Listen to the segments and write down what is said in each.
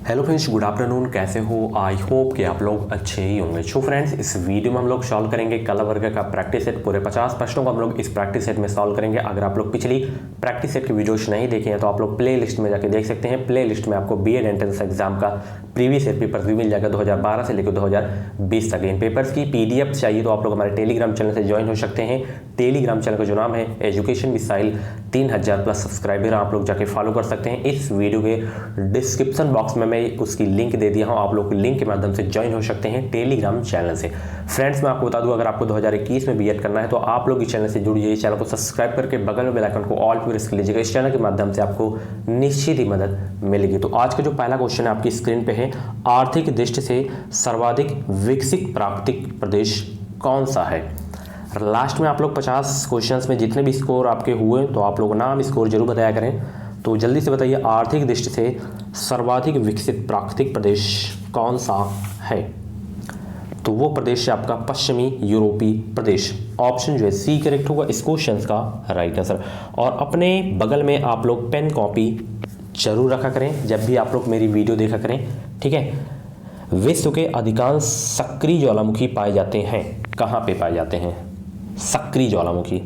Hello friends, good afternoon. कैसे हो? I hope कि आप लोग अच्छे ही होंगे। सो फ्रेंड्स, इस वीडियो में हम लोग सॉल्व करेंगे कला वर्ग का प्रैक्टिस सेट। पूरे 50 प्रश्नों को हम लोग इस प्रैक्टिस सेट में सॉल्व करेंगे। अगर आप लोग पिछली प्रैक्टिस सेट की वीडियोस नहीं देखे हैं तो आप लोग प्ले लिस्ट में जाके देख सकते हैं। प्ले लिस्ट में आपको बीएड एंट्रेंस एग्जाम का प्रीवियस ईयर पेपर भी मिल जाएगा 2012 से लेकर 2020 तक। इन पेपर्स की पीडीएफ चाहिए तो आप लोग हमारे टेलीग्राम चैनल से ज्वाइन हो सकते हैं। टेलीग्राम चैनल का जो नाम है एजुकेशन मिसाइल, 3000 प्लस सब्सक्राइबर आप लोग जाके फॉलो कर सकते हैं। इस वीडियो के डिस्क्रिप्शन बॉक्स में मैं उसकी लिंक दे दिया हूं, आप लोग लिंक के माध्यम से ज्वाइन हो सकते हैं टेलीग्राम चैनल से। फ्रेंड्स, मैं आपको बता दूं, अगर आपको 2021 में बीएड करना है तो आप लोग इस चैनल से जुड़िए। इस चैनल को सब्सक्राइब करके बगल में बेल आइकन को ऑल पर प्रेस कर लीजिएगा। इस चैनल के माध्यम से आपको निश्चित ही मदद मिलेगी। तो आज का जो पहला क्वेश्चन है आपकी स्क्रीन पे है, आर्थिक दृष्टि से सर्वाधिक विकसित प्राकृतिक प्रदेश कौन सा है? लास्ट में आप लोग 50 क्वेश्चंस में जितने भी स्कोर आपके हुए तो आप लोग नाम स्कोर जरूर बताया करें। तो जल्दी से बताइए, आर्थिक दृष्टि से सर्वाधिक विकसित प्राकृतिक प्रदेश कौन सा है? तो वो प्रदेश है आपका पश्चिमी यूरोपीय प्रदेश। ऑप्शन जो है सी करेक्ट होगा इस क्वेश्चन का राइट आंसर। और अपने बगल में आप लोग पेन कॉपी जरूर रखा करें जब भी आप लोग मेरी वीडियो देखा करें, ठीक है। विश्व के अधिकांश सक्रिय ज्वालामुखी पाए जाते हैं, कहाँ पे पाए जाते हैं सक्रिय ज्वालामुखी?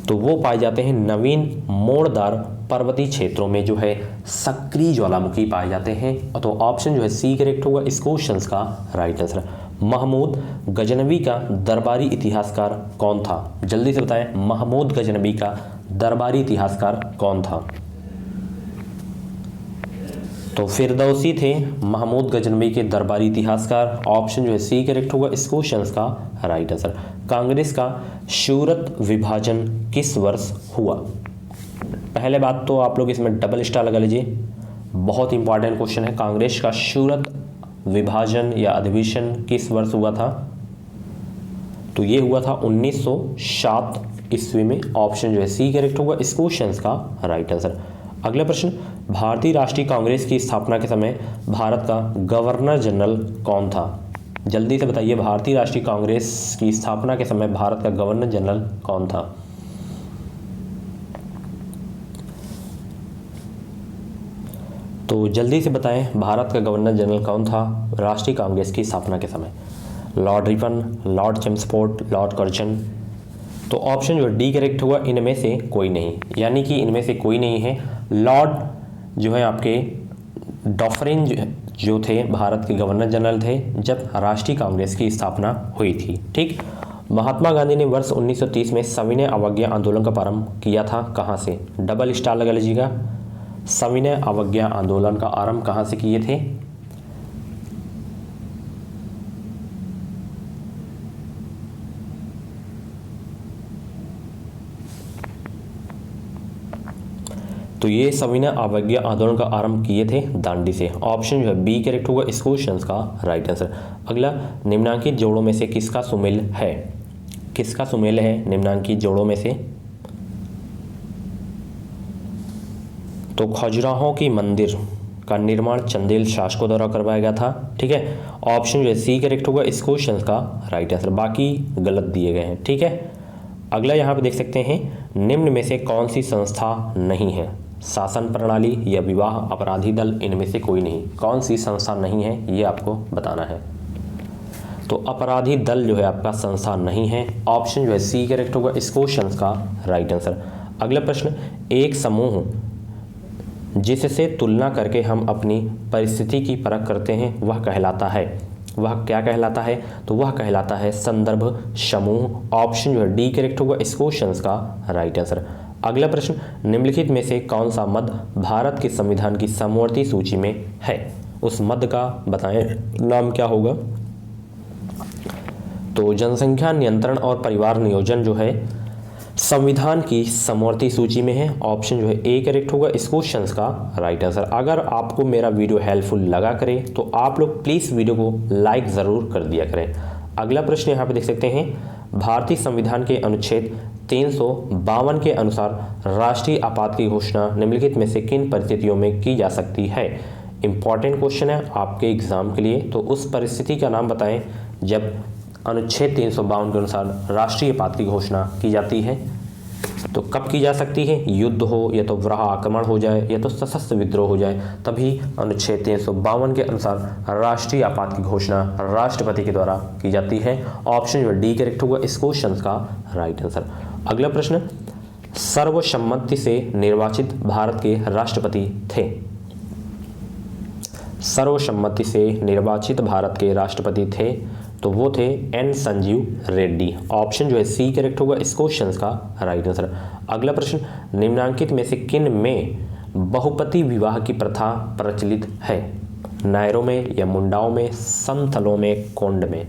तो वो पाए जाते हैं नवीन मोड़दार पर्वतीय क्षेत्रों में जो है सक्रिय ज्वालामुखी पाए जाते हैं। तो ऑप्शन जो है सी करेक्ट होगा इस क्वेश्चन का राइट आंसर। महमूद गजनवी का दरबारी इतिहासकार कौन था? जल्दी से बताएं, महमूद गजनवी का दरबारी इतिहासकार कौन था? तो फिरदौसी थे महमूद गजनवी के दरबारी इतिहासकार। ऑप्शन जो है सी करेक्ट होगा इस क्वेश्चन का राइट आंसर। कांग्रेस का शूरत विभाजन किस वर्ष हुआ? पहले बात तो आप लोग इसमें डबल स्टार लगा लीजिए, बहुत इंपॉर्टेंट क्वेश्चन है। कांग्रेस का शूरत विभाजन या अधिवेशन किस वर्ष हुआ था? तो ये हुआ था 1907 ईस्वी में। ऑप्शन जो है सी करेक्ट होगा इस क्वेश्चन का राइट आंसर। अगला प्रश्न, भारतीय राष्ट्रीय कांग्रेस की स्थापना के समय भारत का गवर्नर जनरल कौन था? जल्दी से बताइए, भारतीय राष्ट्रीय कांग्रेस की स्थापना के समय भारत का गवर्नर जनरल कौन था? तो जल्दी से बताएं, भारत का गवर्नर जनरल कौन था राष्ट्रीय कांग्रेस की स्थापना के समय? Lord Ripon, Lord Chelmsford, Lord Curzon. तो ऑप्शन जो डी करेक्ट होगा इनमें से कोई नहीं, यानी कि इनमें से कोई नहीं है। लॉर्ड जो है आपके डॉफरिन जो थे भारत के गवर्नर जनरल थे जब राष्ट्रीय कांग्रेस की स्थापना हुई थी, ठीक। महात्मा गांधी ने वर्ष 1930 में सविनय अवज्ञा आंदोलन का प्रारंभ किया था, कहाँ से? डबल स्टार लगा लीजिएगा। सविनय अवज्ञा आंदोलन का आरंभ कहाँ से किए थे? तो ये सविनय अवज्ञा आंदोलन का आरंभ किए थे दांडी से। ऑप्शन जो है बी करेक्ट होगा इस क्वेश्चन का राइट आंसर। अगला, निम्नांकित जोड़ों में से किसका सुमेल है? किसका सुमेल है निम्नांकित जोड़ों में से? तो खजुराहो की मंदिर का निर्माण चंदेल शासकों द्वारा करवाया गया था, ठीक है। ऑप्शन जो है सी करेक्ट होगा इस क्वेश्चन का राइट आंसर, बाकी गलत दिए गए हैं, ठीक है। अगला यहाँ पे देख सकते हैं, निम्न में से कौन सी संस्था नहीं है? शासन प्रणाली या विवाह अपराधी दल, इनमें से कोई नहीं। कौन सी संस्था नहीं है ये आपको बताना है। तो अपराधी दल जो है आपका संस्था नहीं है। ऑप्शन जो है सी करेक्ट होगा इस क्वेश्चन का राइट आंसर। अगला प्रश्न, एक समूह जिससे तुलना करके हम अपनी परिस्थिति की परख करते हैं वह कहलाता है, वह क्या कहलाता है? तो वह कहलाता है संदर्भ समूह। ऑप्शन जो है डी करेक्ट होगा इस क्वेश्चन का राइट आंसर। अगला प्रश्न, निम्नलिखित में से कौन सा मद भारत के संविधान की समवर्ती सूची में है? उस मद का बताएं, नाम क्या होगा? तो जनसंख्या नियंत्रण और परिवार नियोजन जो है संविधान की समवर्ती सूची में है। ऑप्शन जो है ए करेक्ट होगा इस क्वेश्चन का राइट आंसर। अगर आपको मेरा वीडियो हेल्पफुल लगा करे तो आप लोग प्लीज़ वीडियो को लाइक ज़रूर कर दिया करें। अगला प्रश्न यहाँ पे देख सकते हैं, भारतीय संविधान के अनुच्छेद 352 के अनुसार राष्ट्रीय आपात की घोषणा निम्नलिखित में से किन परिस्थितियों में की जा सकती है? इंपॉर्टेंट क्वेश्चन है आपके एग्जाम के लिए। तो उस परिस्थिति का नाम बताएं जब अनुच्छेद 352 के अनुसार राष्ट्रीय आपात की घोषणा की जाती है। तो कब की जा सकती है? युद्ध हो, या तो वराह आक्रमण हो जाए, या तो सशस्त्र विद्रोह हो जाए, तभी अनुच्छेद 352 के अनुसार राष्ट्रीय आपात की घोषणा राष्ट्रपति के द्वारा की जाती है। ऑप्शन जो डी करेक्ट होगा इस क्वेश्चन का राइट आंसर। अगला प्रश्न, सर्वसम्मति से निर्वाचित भारत के राष्ट्रपति थे। सर्वसम्मति से निर्वाचित भारत के राष्ट्रपति थे, तो वो थे एन संजीव रेड्डी। ऑप्शन जो है सी करेक्ट होगा इस क्वेश्चन का राइट आंसर। अगला प्रश्न, निम्नलिखित में से किन में बहुपति विवाह की प्रथा प्रचलित है? नायरों में, या मुंडाओं में, संथलों में, कोंड में?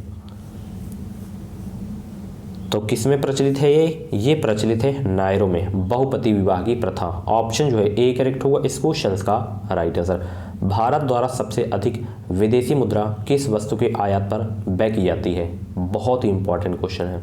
तो किस में प्रचलित है ये प्रचलित है नायरों में बहुपति विवाह की प्रथा। ऑप्शन जो है ए करेक्ट होगा इस क्वेश्चन का राइट आंसर। भारत द्वारा सबसे अधिक विदेशी मुद्रा किस वस्तु के आयात पर व्यय की जाती है? बहुत ही इंपॉर्टेंट क्वेश्चन है।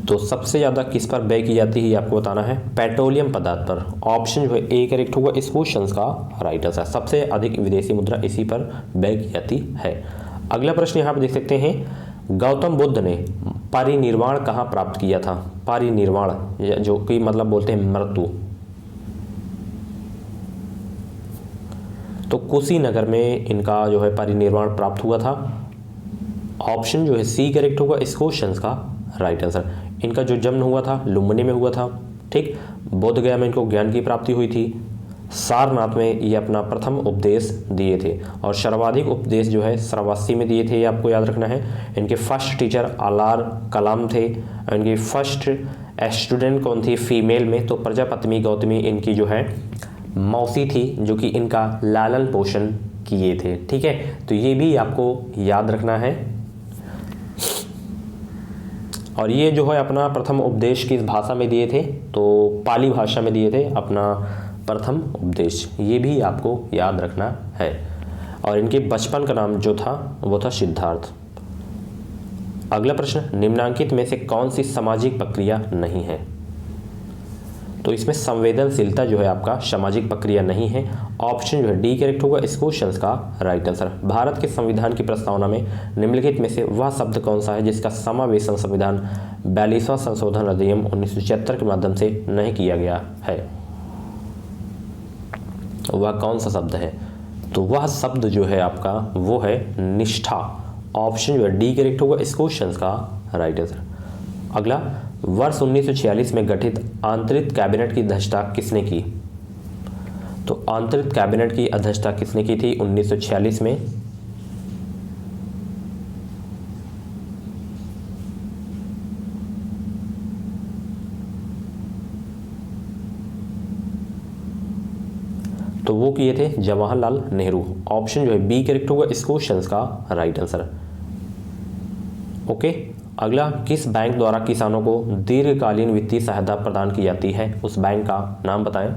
तो सबसे ज़्यादा किस पर व्यय की जाती है ये आपको बताना है, पेट्रोलियम पदार्थ पर। ऑप्शन जो है ए करेक्ट होगा इस क्वेश्चन का राइट आंसर। सबसे अधिक विदेशी मुद्रा इसी पर व्यय की जाती है। अगला प्रश्न यहाँ पर देख सकते हैं, गौतम बुद्ध ने परिनिर्वाण कहाँ प्राप्त किया था? परिनिर्वाण जो कि मतलब बोलते हैं मृत्यु, तो कुशीनगर में इनका जो है परिनिर्वाण प्राप्त हुआ था। ऑप्शन जो है सी करेक्ट होगा इस क्वेश्चन का राइट आंसर। इनका जो जन्म हुआ था लुम्बिनी में हुआ था, ठीक। बोध गया में इनको ज्ञान की प्राप्ति हुई थी। सारनाथ में ये अपना प्रथम उपदेश दिए थे, और सर्वाधिक उपदेश जो है श्रावस्ती में दिए थे, ये आपको याद रखना है। इनके फर्स्ट टीचर अलार कलाम थे। इनकी फर्स्ट स्टूडेंट कौन थी फीमेल में? तो प्रजापति गौतमी इनकी जो है मौसी थी, जो कि इनका लालन पोषण किए थे, ठीक है। तो ये भी आपको याद रखना है। और ये जो है अपना प्रथम उपदेश किस भाषा में दिए थे? तो पाली भाषा में दिए थे अपना प्रथम उपदेश, ये भी आपको याद रखना है। और इनके बचपन का नाम जो था वो था सिद्धार्थ। अगला प्रश्न, निम्नलिखित में से कौन सी सामाजिक प्रक्रिया नहीं है? तो इसमें संवेदनशीलता जो है आपका सामाजिक प्रक्रिया नहीं है। ऑप्शन जो है डी करेक्ट होगा इस क्वेश्चन का राइट आंसर। भारत के संविधान की प्रस्तावना में निम्नलिखित में से वह शब्द कौन सा है जिसका समावेशन संविधान 42वां संशोधन अधिनियम 1976 के माध्यम से नहीं किया गया है? वह कौन सा शब्द है? तो वह शब्द जो है आपका वो है निष्ठा। ऑप्शन जो है डी करेक्ट होगा इस क्वेश्चन का राइट आंसर। अगला, वर्ष 1946 में गठित आंतरिक कैबिनेट की अध्यक्षता किसने की? तो आंतरिक कैबिनेट की अध्यक्षता किसने की थी 1946 में? तो वो किए थे जवाहरलाल नेहरू। ऑप्शन जो है बी करेक्ट होगा इस क्वेश्चन का राइट आंसर। ओके। अगला, किस बैंक द्वारा किसानों को दीर्घकालीन वित्तीय सहायता प्रदान की जाती है? उस बैंक का नाम बताएं।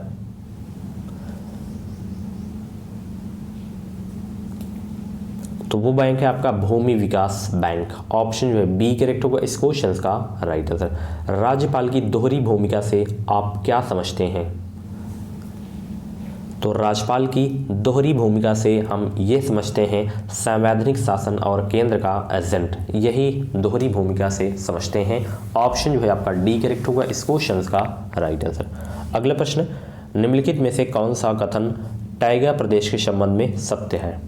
तो वो बैंक है आपका भूमि विकास बैंक। ऑप्शन जो है बी करेक्ट होगा इस क्वेश्चन का राइट आंसर। राज्यपाल की दोहरी भूमिका से आप क्या समझते हैं? तो राज्यपाल की दोहरी भूमिका से हम ये समझते हैं संवैधानिक शासन और केंद्र का एजेंट, यही दोहरी भूमिका से समझते हैं। ऑप्शन जो है आपका डी करेक्ट होगा इस क्वेश्चन का राइट आंसर। अगला प्रश्न, निम्नलिखित में से कौन सा कथन टाइगा प्रदेश के संबंध में सत्य है?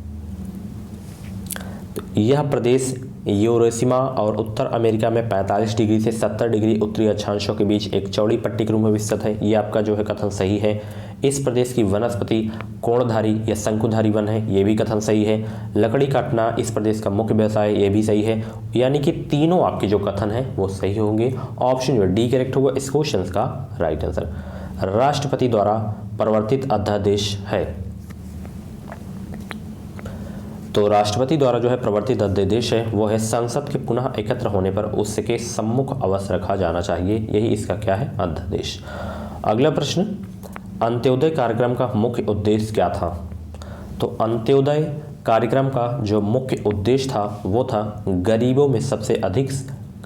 तो यह प्रदेश यूरेशिया और उत्तर अमेरिका में 45 डिग्री से 70 डिग्री उत्तरी अक्षांशों के बीच एक चौड़ी पट्टी के रूप में विस्तृत है। ये आपका जो है कथन सही है। इस प्रदेश की वनस्पति कोणधारी या शंकुधारी वन है, ये भी कथन सही है। लकड़ी काटना इस प्रदेश का मुख्य व्यवसाय है, ये भी सही है। यानी कि तीनों आपके जो कथन है वो सही होंगे। ऑप्शन जो डी करेक्ट होगा इस क्वेश्चन का राइट आंसर। राष्ट्रपति द्वारा प्रवर्तित अध्यादेश है। तो राष्ट्रपति द्वारा जो है प्रवर्तित अध्यादेश है वो है संसद के पुनः एकत्र होने पर उसके सम्मुख अवश्य रखा जाना चाहिए, यही इसका क्या है अध्यादेश। अगला प्रश्न, अंत्योदय कार्यक्रम का मुख्य उद्देश्य क्या था? तो अंत्योदय कार्यक्रम का जो मुख्य उद्देश्य था वो था गरीबों में सबसे अधिक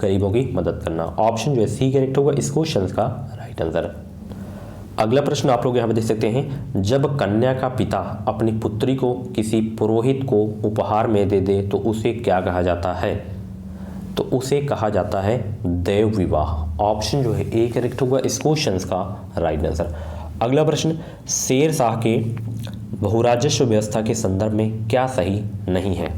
गरीबों की मदद करना। ऑप्शन जो है सी करेक्ट होगा इस क्वेश्चन का राइट आंसर। अगला प्रश्न आप लोग यहाँ पे देख सकते हैं, जब कन्या का पिता अपनी पुत्री को किसी पुरोहित को उपहार में दे दे तो उसे क्या कहा जाता है? तो उसे कहा जाता है देव विवाह। ऑप्शन जो है ए करेक्ट होगा इस क्वेश्चन का राइट आंसर। अगला प्रश्न, शेर शाह के बहुराजस्व व्यवस्था के संदर्भ में क्या सही नहीं है?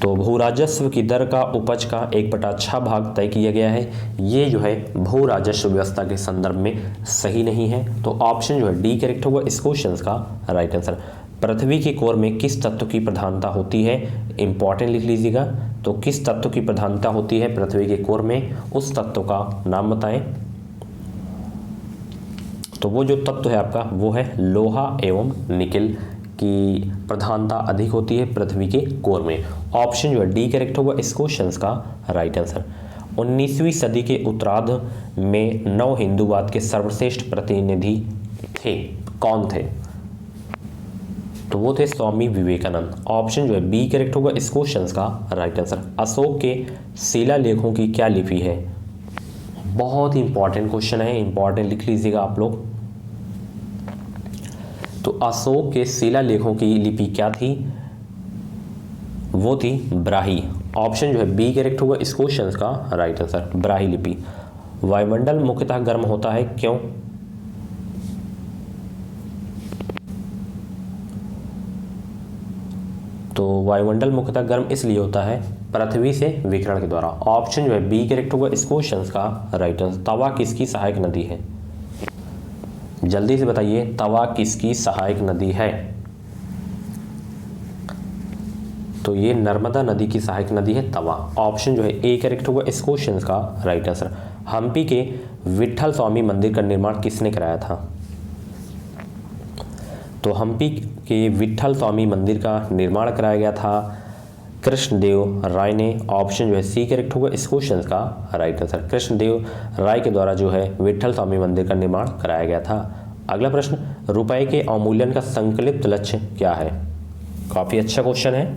तो भूराजस्व की दर का उपज का 1/6 भाग तय किया गया है, ये जो है भूराजस्व व्यवस्था के संदर्भ में सही नहीं है। तो ऑप्शन जो है डी करेक्ट होगा इस क्वेश्चन का राइट आंसर। पृथ्वी के कोर में किस तत्व की प्रधानता होती है? इंपॉर्टेंट लिख लीजिएगा। तो किस तत्व की प्रधानता होती है पृथ्वी के कोर में, उस तत्व का नाम बताएं। तो वो जो तत्व है आपका वो है लोहा एवं निकेल की प्रधानता अधिक होती है पृथ्वी के कोर में। ऑप्शन जो है डी करेक्ट होगा इस क्वेश्चन का राइट आंसर। 19वीं सदी के उत्तरार्ध में नव हिंदूवाद के सर्वश्रेष्ठ प्रतिनिधि थे, कौन थे? तो वो थे स्वामी विवेकानंद। ऑप्शन जो है बी करेक्ट होगा इस क्वेश्चन का राइट आंसर। अशोक के शिलालेखों की क्या लिपि है? बहुत इंपॉर्टेंट क्वेश्चन है, इंपॉर्टेंट लिख लीजिएगा आप लोग। तो अशोक के शिलालेखों की लिपि क्या थी? वो थी ब्राही। ऑप्शन जो है बी करेक्ट होगा इस क्वेश्चन का राइट आंसर, ब्राही लिपि। वायुमंडल मुख्यतः गर्म होता है, क्यों? तो वायुमंडल मुख्यतः गर्म इसलिए होता है पृथ्वी से विकिरण के द्वारा। ऑप्शन जो है बी करेक्ट होगा इस क्वेश्चन का राइट आंसर। तवा किसकी सहायक नदी है? जल्दी से बताइए, तवा किसकी सहायक नदी है? तो ये नर्मदा नदी की सहायक नदी है तवा। ऑप्शन जो है ए करेक्ट होगा इस क्वेश्चन का राइट आंसर। हम्पी के विट्ठल स्वामी मंदिर का निर्माण किसने कराया था? तो हम्पी के विट्ठल स्वामी मंदिर का निर्माण कराया गया था कृष्णदेव राय ने। ऑप्शन जो है सी करेक्ट होगा इस क्वेश्चन का राइट आंसर। कृष्णदेव राय के द्वारा जो है विट्ठल स्वामी मंदिर का निर्माण कराया गया था। अगला प्रश्न, रुपए के अवमूल्यन का संकल्पित लक्ष्य क्या है? काफ़ी अच्छा क्वेश्चन है।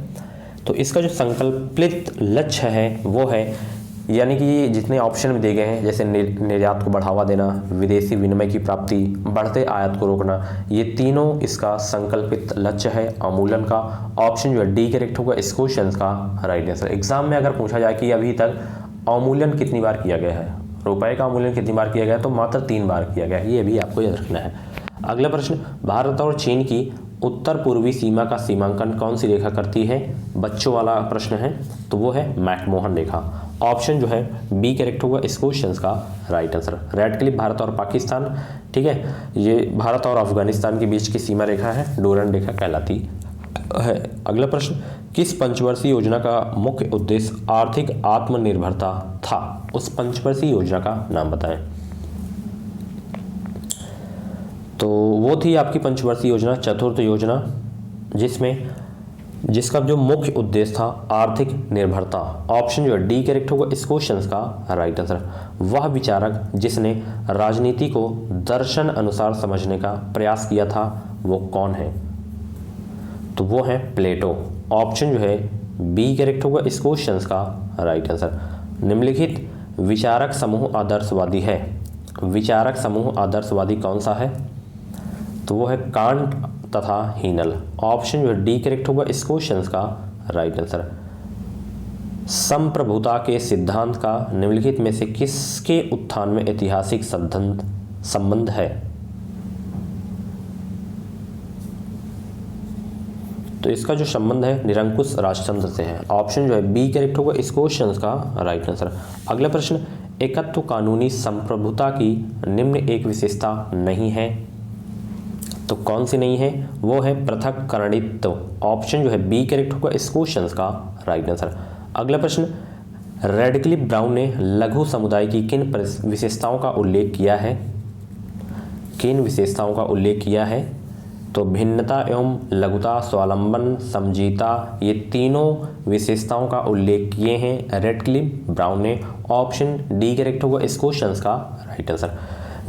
तो इसका जो संकल्पित लक्ष्य है वो है, यानी कि जितने ऑप्शन में दिए गए हैं, जैसे निर्यात को बढ़ावा देना, विदेशी विनिमय की प्राप्ति, बढ़ते आयात को रोकना, ये तीनों इसका संकल्पित लक्ष्य है अवमूल्यन का। ऑप्शन जो है डी करेक्ट होगा इस क्वेश्चन का राइट आंसर। एग्जाम में अगर पूछा जाए कि अभी तक अवमूल्यन कितनी बार किया गया है, रुपए का अवमूल्यन कितनी बार किया गया, तो मात्र 3 बार किया गया है, ये भी आपको याद रखना है। अगला प्रश्न, भारत और चीन की उत्तर पूर्वी सीमा का सीमांकन कौन सी रेखा करती है? बच्चों वाला प्रश्न है, तो वो है मैकमोहन रेखा। ऑप्शन जो है बी करेक्ट होगा इस क्वेश्चन का right answer. Red Cliff Bharat और पाकिस्तान, ठीक है, ये भारत और अफगानिस्तान के बीच की सीमा रेखा है, डोरन रेखा कहलाती है। अगला प्रश्न, किस पंचवर्षीय योजना का मुख्य उद्देश्य आर्थिक आत्मनिर्भरता था? उस पंचवर्षीय योजना का नाम बताएं। तो वो थी आपकी पंचवर्षीय योजना चतुर्थ योजना, जिसका जो मुख्य उद्देश्य था आर्थिक निर्भरता। ऑप्शन जो है डी करेक्ट होगा इस क्वेश्चन का राइट आंसर। वह विचारक जिसने राजनीति को दर्शन अनुसार समझने का प्रयास किया था वो कौन है? तो वो है प्लेटो। ऑप्शन जो है बी करेक्ट होगा इस क्वेश्चन का राइट आंसर। निम्नलिखित विचारक समूह आदर्शवादी है। विचारक समूह आदर्शवादी कौन सा है? तो वो है कांट तथा हीनल। ऑप्शन जो है डी करेक्ट होगा इस क्वेश्चन का राइट आंसर। संप्रभुता के सिद्धांत का निम्नलिखित में से किसके उत्थान में ऐतिहासिक संबंध है? तो इसका जो संबंध है निरंकुश राजतंत्र से है। ऑप्शन जो है बी करेक्ट होगा इस क्वेश्चन का राइट आंसर। अगला प्रश्न, एकत्व कानूनी संप्रभुता की निम्न एक विशेषता नहीं है, तो कौन सी नहीं है? वो है पृथक्करणित्व। ऑप्शन जो है बी करेक्ट होगा इस क्वेश्चन का राइट आंसर। अगला प्रश्न, रेडक्लिफ ब्राउन ने लघु समुदाय की किन विशेषताओं का उल्लेख किया है? किन विशेषताओं का उल्लेख किया है? तो भिन्नता एवं लघुता, स्वावलंबन, समझीता, ये तीनों विशेषताओं का उल्लेख किए हैं रेडक्लिफ ब्राउन ने। ऑप्शन डी करेक्ट होगा इस क्वेश्चन का राइट आंसर।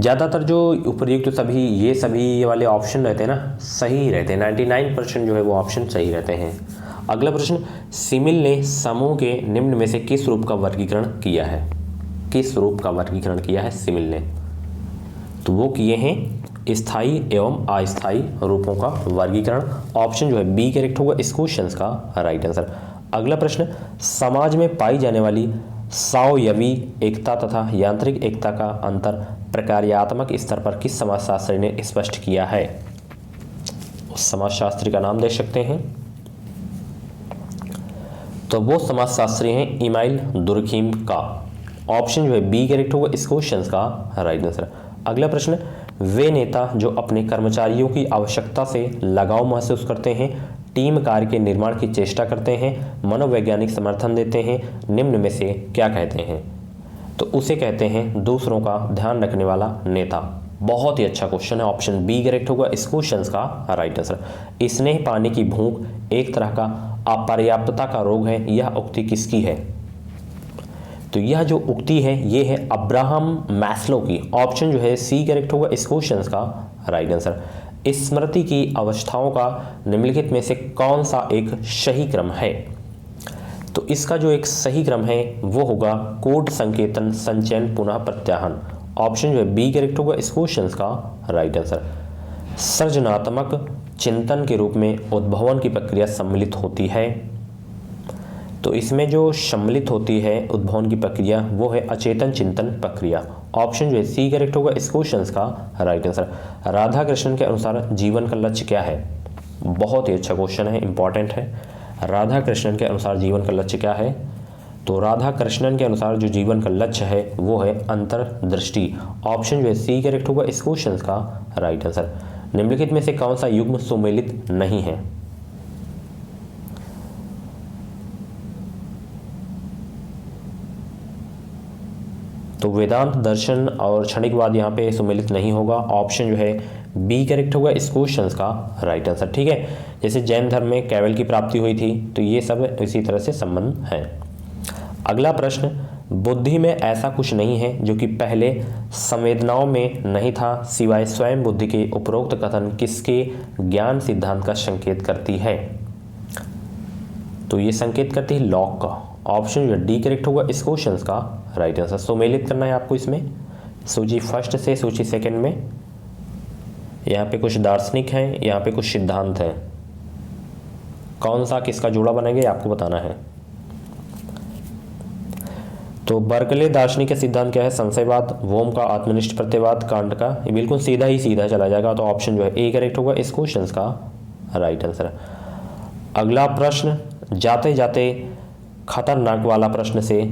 ज़्यादातर जो उपर्युक्त तो सभी वाले ऑप्शन रहते हैं ना, सही रहते हैं, 99% जो है वो ऑप्शन सही रहते हैं। अगला प्रश्न, सिमिल ने समूह के निम्न में से किस रूप का वर्गीकरण किया है? किस रूप का वर्गीकरण किया है सिमिल ने? तो वो किए हैं स्थायी एवं अस्थायी रूपों का वर्गीकरण। ऑप्शन जो है बी करेक्ट होगा इस क्वेश्चन का राइट आंसर। अगला प्रश्न, समाज में पाई जाने वाली सावयवी एकता तथा यांत्रिक एकता का अंतर प्रकार्यात्मक स्तर पर किस समाजशास्त्री ने स्पष्ट किया है? उस समाजशास्त्री का नाम दे सकते हैं, तो वो समाजशास्त्री हैं इमाइल दुर्खीम का। ऑप्शन जो है बी करेक्ट होगा इस क्वेश्चन का राइट आंसर। अगला प्रश्न, वे नेता जो अपने कर्मचारियों की आवश्यकता से लगाव महसूस करते हैं, टीम कार्य के निर्माण की चेष्टा करते हैं, मनोवैज्ञानिक समर्थन देते हैं, निम्न में से क्या कहते हैं? तो उसे कहते हैं दूसरों का ध्यान रखने वाला नेता। बहुत ही अच्छा क्वेश्चन है, ऑप्शन बी करेक्ट होगा इस क्वेश्चन का राइट आंसर। स्नेह पाने की भूख एक तरह का अपर्याप्तता का रोग है, यह उक्ति किसकी है? तो यह जो उक्ति है ये है अब्राहम मैस्लो की। ऑप्शन जो है सी करेक्ट होगा इस क्वेश्चन का राइट आंसर। स्मृति की अवस्थाओं का निम्नलिखित में से कौन सा एक सही क्रम है? तो इसका जो एक सही क्रम है वो होगा कोड, संकेतन, संचयन, पुनः प्रत्याहन। ऑप्शन जो है बी करेक्ट होगा इस क्वेश्चन का राइट आंसर। सृजनात्मक चिंतन के रूप में उद्भवन की प्रक्रिया सम्मिलित होती है, तो इसमें जो सम्मिलित होती है उद्भवन की प्रक्रिया वो है अचेतन चिंतन प्रक्रिया। ऑप्शन जो है सी करेक्ट होगा इस क्वेश्चन का राइट आंसर। राधा कृष्णन के अनुसार जीवन का लक्ष्य क्या है? बहुत ही अच्छा क्वेश्चन है, इंपॉर्टेंट है। राधा कृष्णन के अनुसार जीवन का लक्ष्य क्या है? तो राधा कृष्णन के अनुसार जो जीवन का लक्ष्य है वो है अंतर्दृष्टि। ऑप्शन जो है सी करेक्ट होगा इस क्वेश्चन का राइट आंसर। निम्नलिखित में से कौन सा युग्म सुमेलित नहीं है? तो वेदांत, दर्शन और क्षणिकवाद यहाँ पे सुमेलित नहीं होगा। ऑप्शन जो है बी करेक्ट होगा इस क्वेश्चन का राइट आंसर। ठीक है, जैसे जैन धर्म में कैवल की प्राप्ति हुई थी, तो ये सब इसी तरह से संबंध है। अगला प्रश्न, बुद्धि में ऐसा कुछ नहीं है जो कि पहले संवेदनाओं में नहीं था, सिवाय स्वयं बुद्धि के उपरोक्त कथन किसके ज्ञान सिद्धांत का संकेत करती है? तो ये संकेत करती है लॉक का। ऑप्शन जो डी करेक्ट होगा इस क्वेश्चन का राइट आंसर। सुमेलित करना है आपको इसमें सूची फर्स्ट से सूची सेकंड में। यहाँ पे कुछ दार्शनिक हैं, यहाँ पे कुछ सिद्धांत हैं, कौन सा किसका जोड़ा बनेगा आपको बताना है। तो बर्कले दार्शनिक का सिद्धांत क्या है? संशयवाद। वोम का आत्मनिष्ठ प्रत्ययवाद। कांट का ये बिल्कुल सीधा ही सीधा चला जाएगा, तो ऑप्शन जो है ए करेक्ट होगा इस क्वेश्चन का राइट आंसर। अगला प्रश्न, जाते जाते खतरनाक वाला प्रश्न से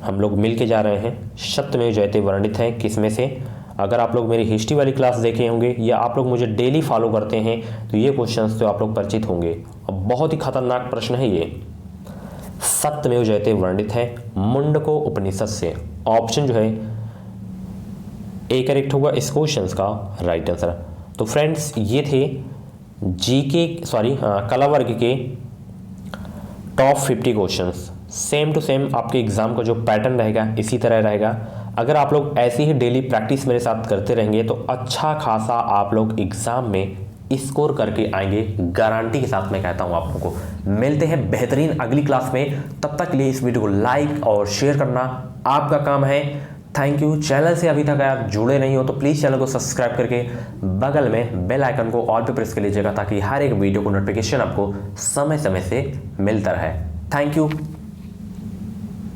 हम लोग मिल के जा रहे हैं। सत्यमेव जयते वर्णित है किसमें से? अगर आप लोग मेरी हिस्ट्री वाली क्लास देखे होंगे या आप लोग मुझे डेली फॉलो करते हैं तो ये क्वेश्चंस तो आप लोग परिचित होंगे। अब बहुत ही खतरनाक प्रश्न है ये। सत्यमेव जयते वर्णित है मुंडको उपनिषद से। ऑप्शन जो है ए करेक्ट होगा इस क्वेश्चन का राइट आंसर। तो फ्रेंड्स ये थे कला वर्ग के top 50 questions. Same to same आपके एग्जाम का जो पैटर्न रहेगा इसी तरह रहेगा। अगर आप लोग ऐसी ही डेली प्रैक्टिस मेरे साथ करते रहेंगे तो अच्छा खासा आप लोग एग्जाम में स्कोर करके आएंगे, गारंटी के साथ मैं कहता हूं आप लोगों को। मिलते हैं बेहतरीन अगली क्लास में, तब तक के लिए इस वीडियो को लाइक और शेयर करना आपका काम है। Thank you. चैनल से अभी तक आप जुड़े नहीं हो तो प्लीज़ चैनल को सब्सक्राइब करके बगल में बेल आइकन को ऑल पे प्रेस कर लीजिएगा, ताकि हर एक वीडियो को नोटिफिकेशन आपको समय समय से मिलता रहे। Thank you.